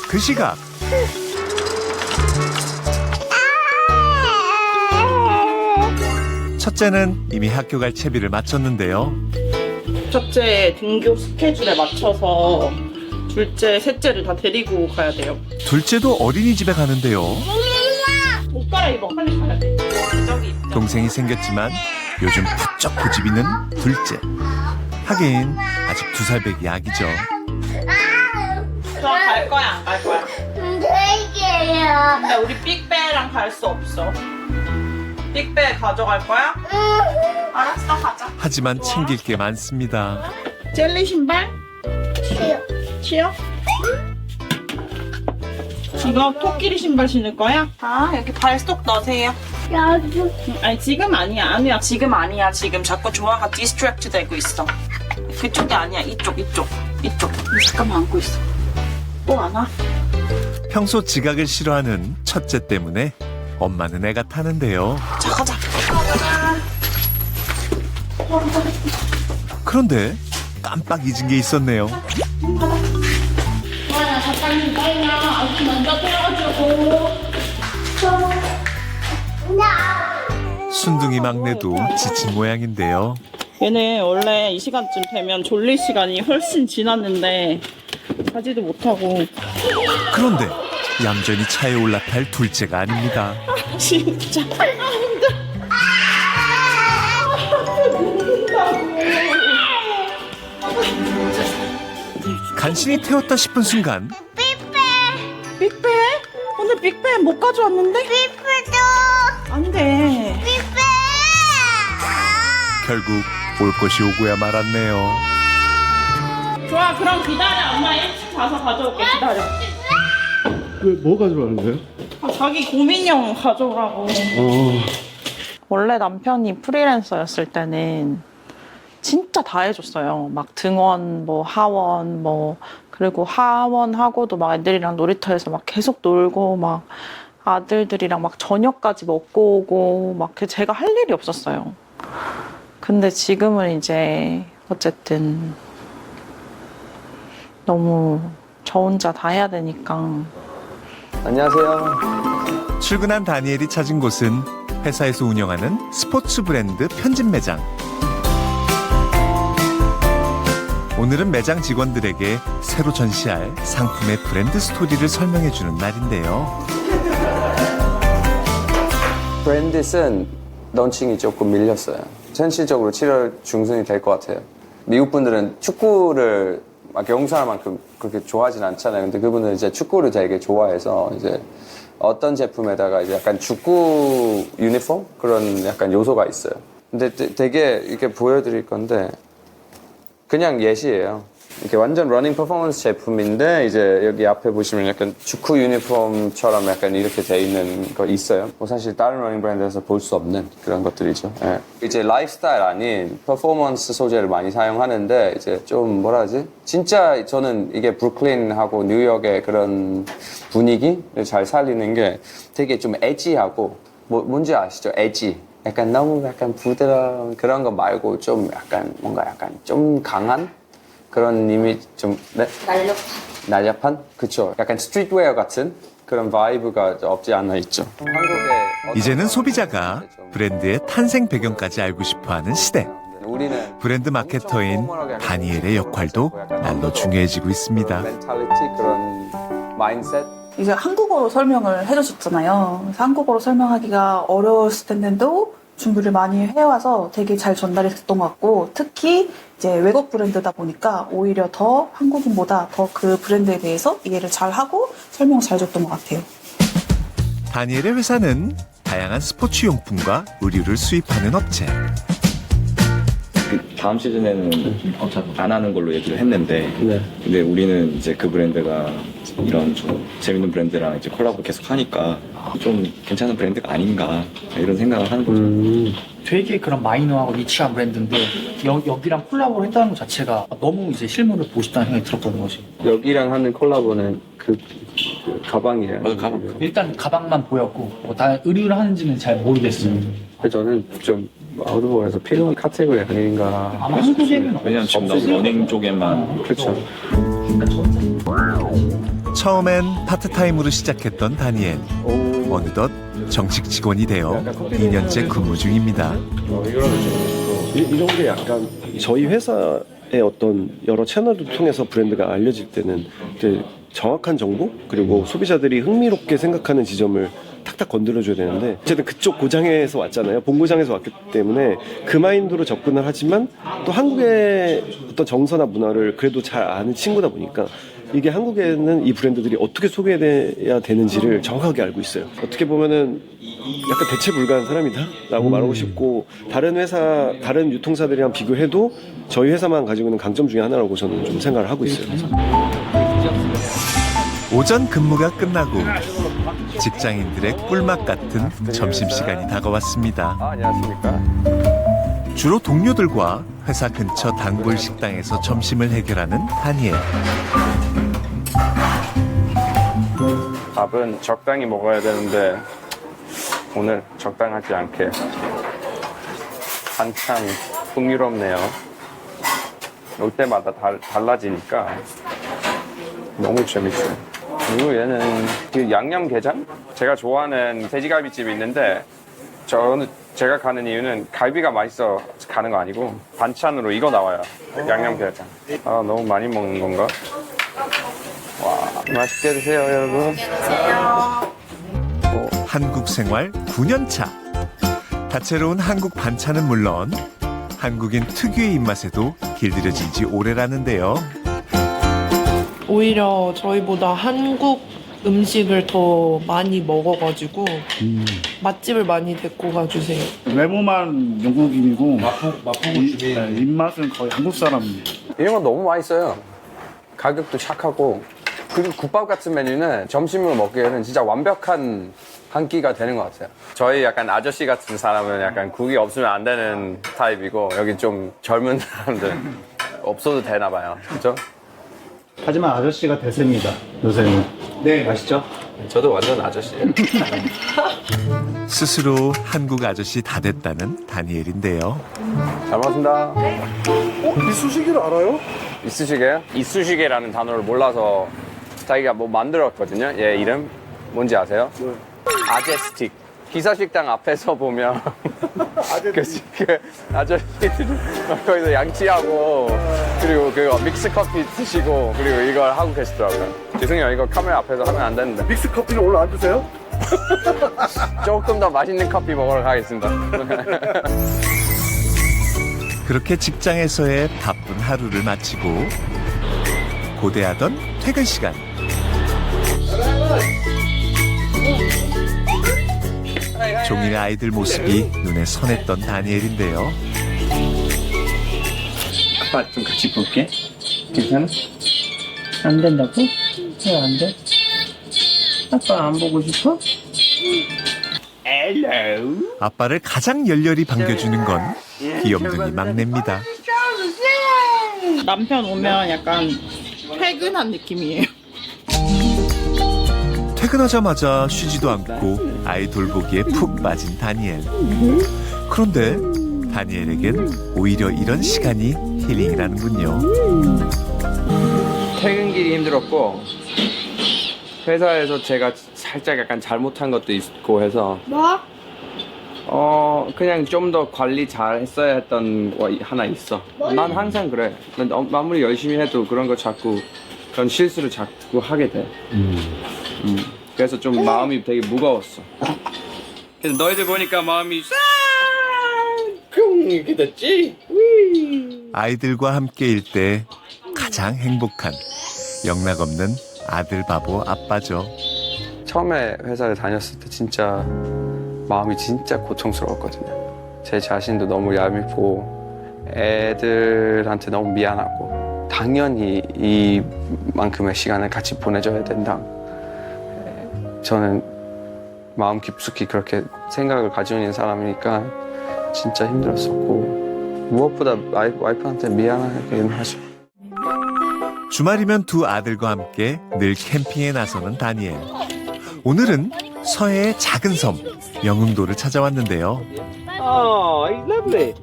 그 시각 첫째는 이미 학교 갈 채비를 마쳤는데요. 첫째 등교 스케줄에 맞춰서 둘째, 셋째를 다 데리고 가야 돼요. 둘째도 어린이집에 가는데요. 옷 갈아입어, 빨리 가야 돼. 저기 있죠. 동생이 생겼지만 요즘 부쩍 고집 있는 둘째. 하긴 아직 2살배기 아기죠. 저 갈 거야, 안 갈 거야? 되게요. 근데 우리 빅베랑 갈 수 없어. 빅베 가져갈 거야? 알았어, 가자. 하지만 챙길 게 많습니다. 젤리 신발? 싫어. 치어? 이거 코끼리 신발 신을 거야? 아, 여기 발속 넣으세요. 나도. 아니, 지금 아니야. 아니야, 지금 아니야. 지금 자꾸 조아가 디스트랙트 되고 있어. 그쪽이 아니야. 이쪽. 잠깐만 안고 있어. 또 안 와? 평소 지각을 싫어하는 첫째 때문에 엄마는 애가 타는데요. 자, 가자. 그런데 깜빡 잊은 게 있었네요. 잠깐 기다려. 아직 먼저 태워주고. 순둥이 막내도 지친 모양인데요. 얘는 원래 이 시간쯤 되면 졸릴 시간이 훨씬 지났는데 가지도 못하고. 그런데 얌전히 차에 올라탈 둘째가 아닙니다. 진짜. 간신히 태웠다 싶은 순간 빅베? 오늘 빅베 못 가져왔는데? 삐삐도. 안 돼. 삐삐. 결국 올 것이 오고야 말았네요. 좋아, 그럼 기다려. 엄마 일찍 가서 가져올게. 기다려. 뭐 가져가는 거예요? 아, 자기 고민형 가져오라고. 원래 남편이 프리랜서였을 때는 진짜 다 해줬어요. 막 등원, 뭐 하원, 뭐 그리고 하원하고도 막 애들이랑 놀이터에서 막 계속 놀고 막 아들들이랑 막 저녁까지 먹고 오고 막 제가 할 일이 없었어요. 근데 지금은 이제 어쨌든 너무 저 혼자 다 해야 되니까. 안녕하세요. 출근한 다니엘이 찾은 곳은 회사에서 운영하는 스포츠 브랜드 편집 매장. 오늘은 매장 직원들에게 새로 전시할 상품의 브랜드 스토리를 설명해주는 날인데요. 브랜딧은 런칭이 조금 밀렸어요. 현실적으로 7월 중순이 될 것 같아요. 미국 분들은 축구를 막 영국 사람만큼 그렇게 좋아하진 않잖아요. 근데 그분들은 이제 축구를 되게 좋아해서 이제 어떤 제품에다가 이제 약간 축구 유니폼 그런 약간 요소가 있어요. 근데 되게 이렇게 보여드릴 건데 그냥 예시예요. 이렇게 완전 러닝 퍼포먼스 제품인데 이제 여기 앞에 보시면 약간 축구 유니폼처럼 약간 이렇게 돼 있는 거 있어요. 뭐 사실 다른 러닝 브랜드에서 볼 수 없는 그런 것들이죠. 예. 이제 라이프스타일 아닌 퍼포먼스 소재를 많이 사용하는데 이제 좀 뭐라 하지? 진짜 저는 이게 브루클린하고 뉴욕의 그런 분위기를 잘 살리는 게 되게 좀 엣지하고 뭔지 아시죠? 엣지. 약간 너무 약간 부드러운 그런 거 말고 좀 약간 뭔가 약간 좀 강한 그런 이미지 좀 네? 날렵한? 그쵸. 약간 스트리트웨어 같은 그런 바이브가 없지 않아 있죠. 한국에 이제는 소비자가 브랜드의 탄생 배경까지 알고 싶어하는 시대. 우리는 브랜드 마케터인 다니엘의 역할도 날로 중요해지고 있습니다. 멘탈리티 그런 마인셋 이제 한국어로 설명을 해주셨잖아요. 그래서 한국어로 설명하기가 어려웠을 텐데도 준비를 많이 해와서 되게 잘 전달이 됐던 것 같고, 특히 이제 외국 브랜드다 보니까 오히려 더 한국인보다 더 그 브랜드에 대해서 이해를 잘 하고 설명을 잘 줬던 것 같아요. 다니엘의 회사는 다양한 스포츠 용품과 의류를 수입하는 업체. 다음 시즌에는 안 하는 걸로 얘기를 했는데, 근데 우리는 이제 그 브랜드가 이런 좀 재밌는 브랜드랑 이제 콜라보 계속 하니까 좀 괜찮은 브랜드가 아닌가 이런 생각을 하는 거죠. 되게 그런 마이너하고 니치한 브랜드인데 여기랑 콜라보를 했다는 것 자체가 너무 이제 실물을 보고 싶다는 생각이 들었거든 거지. 여기랑 하는 콜라보는 그 가방이에요. 맞아, 가방. 일단 가방만 보였고 다 의류를 하는지는 잘 모르겠어요. 저는 좀 아웃도어에서 필요한 카테고리 아닌가. 아마 한국에는 왜냐면 지금 너무 러닝 쪽에만 그렇죠. 처음엔 파트타임으로 시작했던 다니엘. 어느덧 정식 직원이 되어 2년째 근무 중입니다. 이런 게 약간 저희 회사의 어떤 여러 채널을 통해서 브랜드가 알려질 때는 이제 정확한 정보 그리고 소비자들이 흥미롭게 생각하는 지점을 탁탁 건드려줘야 되는데 어쨌든 그쪽 고장에서 왔잖아요. 본고장에서 왔기 때문에 그 마인드로 접근을 하지만 또 한국의 어떤 정서나 문화를 그래도 잘 아는 친구다 보니까 이게 한국에는 이 브랜드들이 어떻게 소개돼야 되는지를 정확하게 알고 있어요. 어떻게 보면은 약간 대체 불가한 사람이다 라고 말하고 싶고 다른 회사, 다른 유통사들이랑 비교해도 저희 회사만 가지고 있는 강점 중에 하나라고 저는 좀 생각을 하고 있어요. 오전 근무가 끝나고 직장인들의 꿀맛 같은 점심시간이 다가왔습니다. 안녕하십니까. 주로 동료들과 회사 근처 단골 식당에서 점심을 해결하는 다니엘. 밥은 적당히 먹어야 되는데 오늘 적당하지 않게 한참 풍요롭네요. 올 때마다 달라지니까 너무 재밌어요. 그리고 얘는 그 양념게장? 제가 좋아하는 돼지갈비집이 있는데 제가 가는 이유는 갈비가 맛있어 가는 거 아니고 반찬으로 이거 나와요. 양념게장. 아, 너무 많이 먹는 건가? 와, 맛있게 드세요, 여러분. 한국 생활 9년차. 다채로운 한국 반찬은 물론 한국인 특유의 입맛에도 길들여진 지 오래라는데요. 오히려 저희보다 한국 음식을 더 많이 먹어가지고 맛집을 많이 데리고 가주세요. 외모만 영국인이고 입맛은 거의 한국 사람이에요. 이런 건 너무 맛있어요. 가격도 착하고 그리고 국밥 같은 메뉴는 점심으로 먹기에는 진짜 완벽한 한 끼가 되는 것 같아요. 저희 약간 아저씨 같은 사람은 약간 국이 없으면 안 되는 타입이고 여기 좀 젊은 사람들 없어도 되나 봐요. 그죠? 하지만 아저씨가 대세입니다, 요새는. 네, 아시죠? 저도 완전 아저씨예요. 스스로 한국 아저씨 다 됐다는 다니엘인데요. 잘 먹었습니다. 이쑤시개를 알아요? 이쑤시개요? 이쑤시개라는 단어를 몰라서 자기가 뭐 만들었거든요. 얘 이름 뭔지 아세요? 네. 아제스틱. 기사식당 앞에서 보면 그 아저씨들 거기서 양치하고 그리고 그 믹스 커피 드시고 그리고 이걸 하고 계시더라고요. 죄송해요. 이거 카메라 앞에서 하면 안 되는데. 믹스 커피를 오늘 안 드세요? 조금 더 맛있는 커피 먹으러 가겠습니다. 그렇게 직장에서의 바쁜 하루를 마치고 고대하던 퇴근 시간. 종일 아이들 모습이 눈에 선했던 다니엘인데요. 아빠 좀 같이 볼게. 괜찮아? 안 된다고? 왜 안 돼? 아빠 안 보고 싶어? 아빠를 가장 열렬히 반겨주는 건 귀염둥이 막내입니다. 남편 오면 약간 퇴근한 느낌이에요. 퇴근하자마자 쉬지도 않고 아이 돌보기에 푹 빠진 다니엘. 그런데 다니엘에겐 오히려 이런 시간이 힐링이라는군요. 퇴근길이 힘들었고 회사에서 제가 살짝 약간 잘못한 것도 있고 해서 뭐? 그냥 좀 더 관리 잘 했어야 했던 거 하나 있어. 난 항상 그래. 난 아무리 열심히 해도 그런 거 자꾸 그런 실수를 자꾸 하게 돼. 그래서 좀 마음이 되게 무거웠어. 그래서 너희들 보니까 마음이 뿅 이렇게 됐지? 아이들과 함께일 때 가장 행복한 영락없는 아들 바보 아빠죠. 처음에 회사를 다녔을 때 진짜 마음이 진짜 고통스러웠거든요. 제 자신도 너무 얄밉고 애들한테 너무 미안하고 당연히 이만큼의 시간을 같이 보내줘야 된다. 저는 마음 깊숙이 그렇게 생각을 가지고 있는 사람이니까 진짜 힘들었었고 무엇보다 와이프한테 미안하긴 하죠. 주말이면 두 아들과 함께 늘 캠핑에 나서는 다니엘. 오늘은 서해의 작은 섬 영흥도를 찾아왔는데요. Oh, lovely.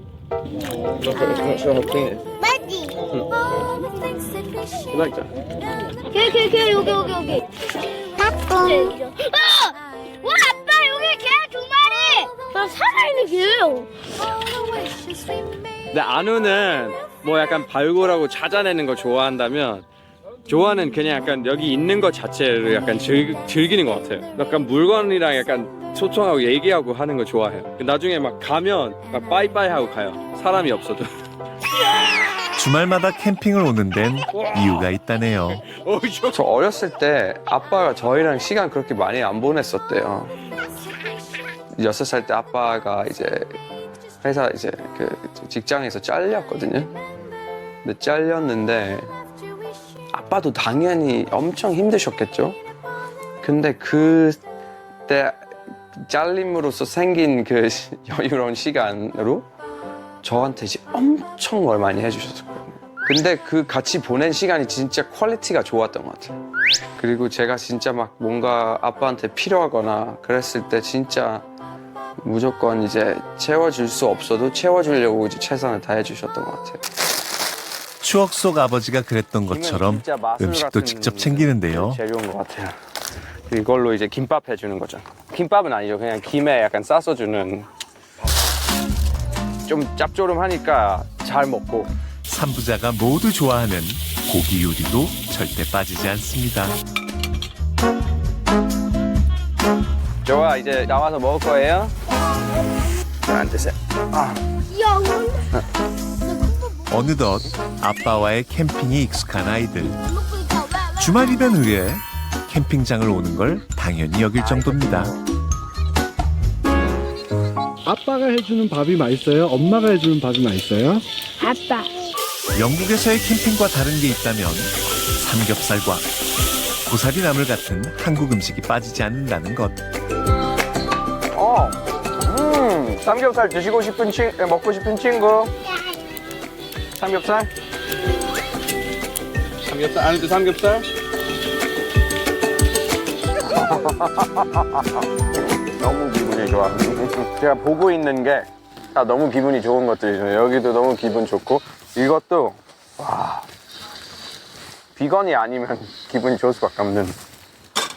Buddy. You like that? 개 여기. 따끔. 와 아빠 여기 개 2마리. 나 살아있는 개예요. 근데 안우는 뭐 약간 발굴하고 찾아내는 거 좋아한다면 조아는 그냥 약간 여기 있는 것 자체를 약간 즐기는 것 같아요. 약간 물건이랑 약간 소통하고 얘기하고 하는 거 좋아해요. 나중에 막 가면 막 빠이빠이 하고 가요. 사람이 없어도. 주말마다 캠핑을 오는 데는 이유가 있다네요. 저 어렸을 때 아빠가 저희랑 시간 그렇게 많이 안 보냈었대요. 6살 때 아빠가 이제 회사 이제 그 직장에서 잘렸거든요. 근데 잘렸는데 아빠도 당연히 엄청 힘드셨겠죠. 근데 그때 잘림으로써 생긴 그 여유로운 시간으로 저한테 이제 엄청 뭘 많이 해주셨어요. 근데 그 같이 보낸 시간이 진짜 퀄리티가 좋았던 것 같아요. 그리고 제가 진짜 막 뭔가 아빠한테 필요하거나 그랬을 때 진짜 무조건 이제 채워줄 수 없어도 채워주려고 이제 최선을 다해주셨던 것 같아요. 추억 속 아버지가 그랬던 것처럼 진짜 마술 음식도 같은 직접 챙기는데요. 재료인 것 같아요. 이걸로 이제 김밥 해주는 거죠. 김밥은 아니죠. 그냥 김에 약간 싸서 주는. 좀 짭조름하니까 잘 먹고. 삼부자가 모두 좋아하는 고기 요리도 절대 빠지지 않습니다. 좋아, 이제 나와서 먹을 거예요? 앉으세요. 어느덧 아빠와의 캠핑이 익숙한 아이들. 주말이면 의뢰 캠핑장을 오는 걸 당연히 여길 정도입니다. 아빠가 해주는 밥이 맛있어요? 엄마가 해주는 밥이 맛있어요? 아빠. 영국에서의 캠핑과 다른 게 있다면 삼겹살과 고사리 나물 같은 한국 음식이 빠지지 않는다는 것. 삼겹살 드시고 싶은 먹고 싶은 친구. 삼겹살? 삼겹살 안에도 삼겹살? 너무 기분이 좋아. 제가 보고 있는 게 다 너무 기분이 좋은 것들이죠. 여기도 너무 기분 좋고 이것도 와 비건이 아니면 기분이 좋을 수밖에 없는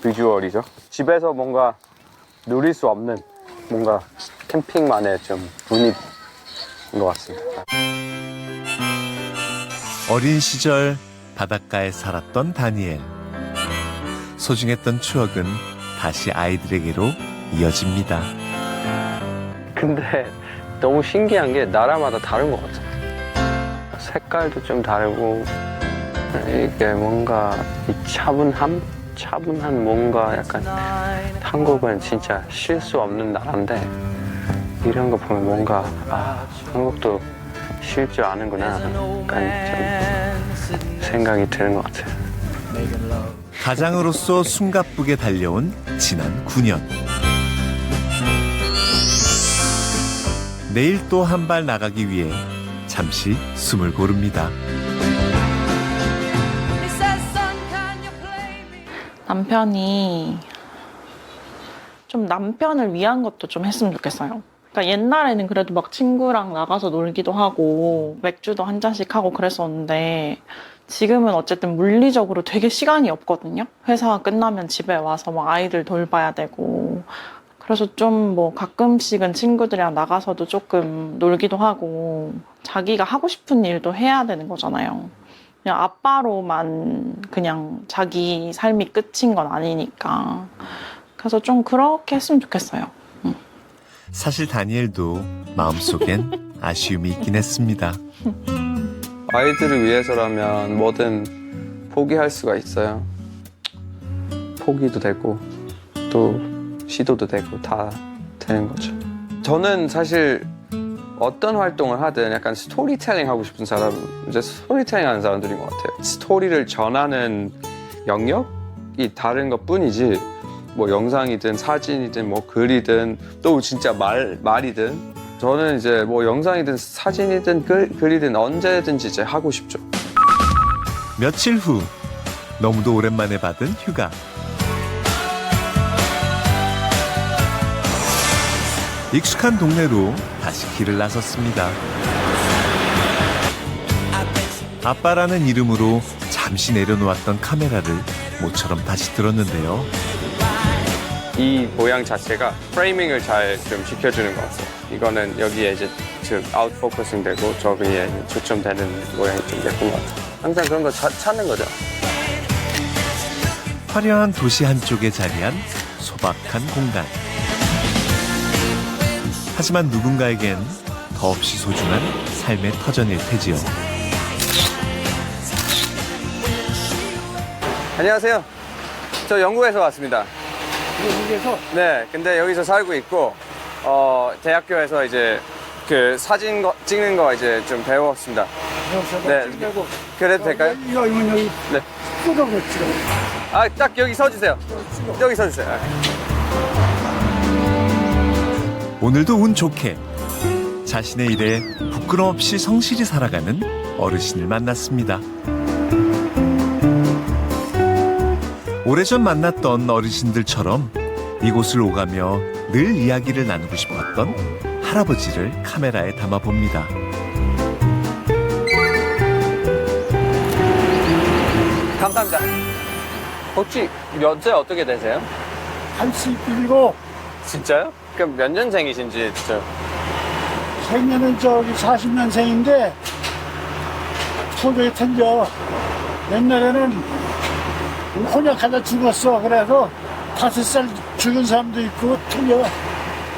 비주얼이죠. 집에서 뭔가 누릴 수 없는 뭔가 캠핑만의 좀 분위기인 것 같습니다. 어린 시절 바닷가에 살았던 다니엘. 소중했던 추억은 다시 아이들에게로 이어집니다. 근데 너무 신기한 게 나라마다 다른 것 같아요. 색깔도 좀 다르고 이게 뭔가 이 차분한 뭔가 약간 한국은 진짜 쉴 수 없는 나라인데 이런 거 보면 뭔가 한국도 쉴 줄 아는구나 약간 좀 생각이 드는 것 같아요. 가장으로서 숨가쁘게 달려온 지난 9년. 내일 또 한 발 나가기 위해 잠시 숨을 고릅니다. 남편이 좀 남편을 위한 것도 좀 했으면 좋겠어요. 그러니까 옛날에는 그래도 막 친구랑 나가서 놀기도 하고 맥주도 한 잔씩 하고 그랬었는데 지금은 어쨌든 물리적으로 되게 시간이 없거든요. 회사 끝나면 집에 와서 막 아이들 돌봐야 되고 그래서 좀 뭐 가끔씩은 친구들이랑 나가서도 조금 놀기도 하고 자기가 하고 싶은 일도 해야 되는 거잖아요. 그냥 아빠로만 그냥 자기 삶이 끝인 건 아니니까. 그래서 좀 그렇게 했으면 좋겠어요. 사실 다니엘도 마음속엔 아쉬움이 있긴 했습니다. 아이들을 위해서라면 뭐든 포기할 수가 있어요. 포기도 되고 또 시도도 되고 다 되는 거죠. 저는 사실 어떤 활동을 하든 약간 스토리텔링 하고 싶은 사람, 이제 스토리텔링 하는 사람들인 것 같아요. 스토리를 전하는 영역이 다른 것 뿐이지 뭐 영상이든 사진이든 뭐 글이든 또 진짜 말이든 저는 이제 뭐 영상이든 사진이든 글이든 언제든지 이제 하고 싶죠. 며칠 후 너무도 오랜만에 받은 휴가. 익숙한 동네로 다시 길을 나섰습니다. 아빠라는 이름으로 잠시 내려놓았던 카메라를 모처럼 다시 들었는데요. 이 모양 자체가 프레이밍을 잘 좀 시켜주는 것 같아요. 이거는 여기에 이제 즉 아웃 포커싱 되고 저기에 초점되는 모양이 좀 예쁜 것 같아요. 항상 그런 거 찾는 거죠. 화려한 도시 한쪽에 자리한 소박한 공간. 하지만 누군가에겐 더없이 소중한 삶의 터전일 테지요. 안녕하세요. 저 영국에서 왔습니다. 영국에서? 네, 근데 여기서 살고 있고 대학교에서 이제 그 사진 찍는 거 이제 좀 배웠습니다. 네, 그래도 될까요? 이거 여기 네. 쏟아서 찍어. 아, 딱 여기 서주세요. 여기 서주세요. 오늘도 운 좋게 자신의 일에 부끄럼 없이 성실히 살아가는 어르신을 만났습니다. 오래전 만났던 어르신들처럼 이곳을 오가며 늘 이야기를 나누고 싶었던 할아버지를 카메라에 담아봅니다. 감사합니다. 혹시 연세 어떻게 되세요? 87. 진짜요? 그럼 몇 년생이신지 저 생년은 저기 40년생인데 소중히 튕겨. 옛날에는 혼약하다 죽었어. 그래서 5살 죽은 사람도 있고 틀려.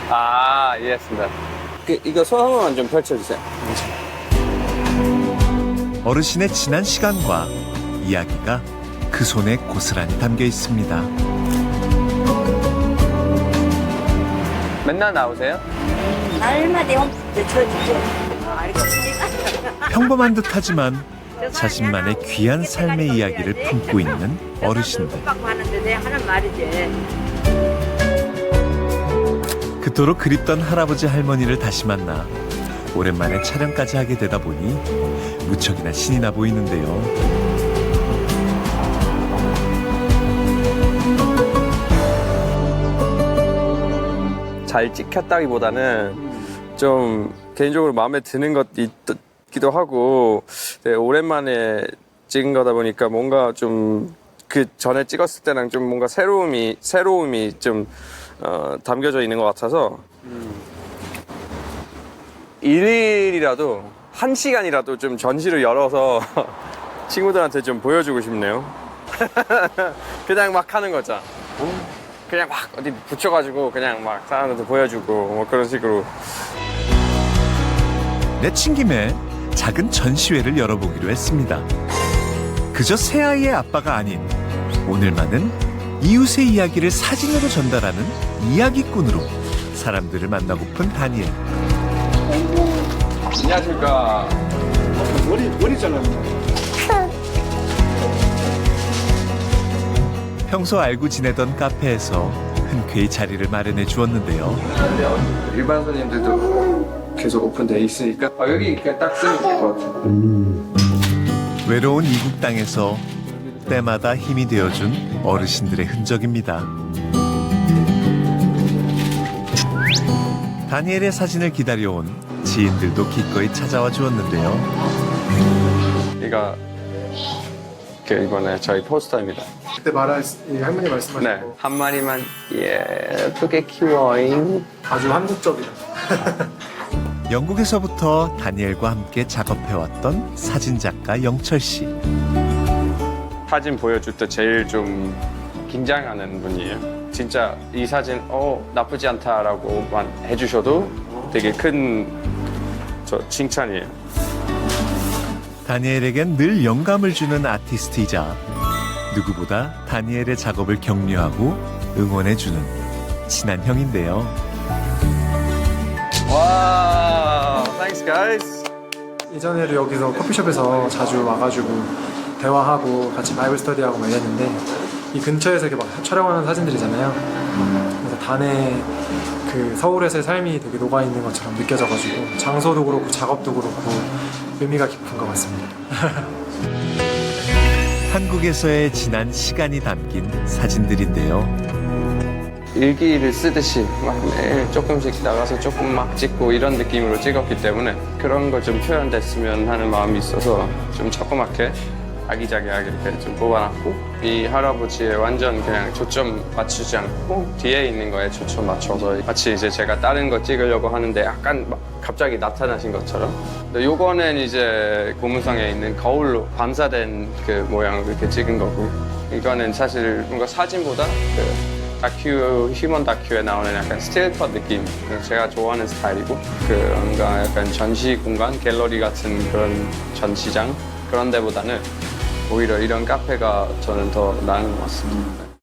아, 이해했습니다. 이거 손 한 번만 좀 펼쳐주세요. 어르신의 지난 시간과 이야기가 그 손에 고스란히 담겨 있습니다. 맨날 나오세요? 날마다 평범한 듯하지만 자신만의 귀한 삶의 이야기를 품고 있는 어르신들. 그토록 그립던 할아버지 할머니를 다시 만나 오랜만에 촬영까지 하게 되다 보니 무척이나 신이 나 보이는데요. 잘 찍혔다기보다는 좀 개인적으로 마음에 드는 것 있기도 하고 네, 오랜만에 찍은 거다 보니까 뭔가 좀 그 전에 찍었을 때랑 좀 뭔가 새로움이 좀 담겨져 있는 것 같아서 일일이라도 1시간이라도 좀 전시를 열어서 친구들한테 좀 보여주고 싶네요. 그냥 막 하는 거죠. 그냥 막 어디 붙여가지고 그냥 막 사람들한테 보여주고 뭐 그런 식으로. 내친 김에 작은 전시회를 열어보기로 했습니다. 그저 새아이의 아빠가 아닌 오늘만은 이웃의 이야기를 사진으로 전달하는 이야기꾼으로 사람들을 만나고픈 다니엘. 안녕하십니까. 머리 잘랐네. 평소 알고 지내던 카페에서 흔쾌히 자리를 마련해 주었는데요. 일반 손님들도 계속 오픈돼 있으니까 여기 그냥 딱 쓰면 될 것 같아요. 외로운 이국 땅에서 때마다 힘이 되어준 어르신들의 흔적입니다. 다니엘의 사진을 기다려온 지인들도 기꺼이 찾아와 주었는데요. 이거 이번에 저희 포스터입니다. 그때 할머니 말씀하신 네, 거 한 마리만 예쁘게 키워잉. 아주 한국적이다. 영국에서부터 다니엘과 함께 작업해왔던 사진작가 영철 씨. 사진 보여줄 때 제일 좀 긴장하는 분이에요. 진짜 이 사진 나쁘지 않다라고만 해주셔도 되게 큰 칭찬이에요. 다니엘에겐 늘 영감을 주는 아티스트이자 누구보다 다니엘의 작업을 격려하고 응원해주는 친한 형인데요. 와, thanks guys. 예전에도 여기서 커피숍에서 자주 와가지고 대화하고 같이 바이블 스터디하고 막 이랬는데 이 근처에서 이렇게 막 촬영하는 사진들이잖아요. 그래서 단에 그 서울에서의 삶이 되게 녹아있는 것처럼 느껴져가지고 장소도 그렇고 작업도 그렇고 의미가 깊은 것 같습니다. 한국에서의 지난 시간이 담긴 사진들인데요. 일기를 쓰듯이 막 매일 조금씩 나가서 조금 막 찍고 이런 느낌으로 찍었기 때문에 그런 거 좀 표현됐으면 하는 마음이 있어서 좀 조그맣게 아기자기하게 이렇게 좀 뽑아놨고 이 할아버지의 완전 그냥 초점 맞추지 않고 뒤에 있는 거에 초점 맞춰서 마치 이제 제가 다른 거 찍으려고 하는데 약간 막 갑자기 나타나신 것처럼. 근데 요거는 이제 고무성에 있는 거울로 반사된 그 모양을 이렇게 찍은 거고 이거는 사실 뭔가 사진보다 그 휴먼 다큐에 나오는 약간 스틸컷 느낌 제가 좋아하는 스타일이고 그 뭔가 약간 전시 공간, 갤러리 같은 그런 전시장 그런 데보다는 오히려 이런 카페가 저는 더 나은 것 같습니다.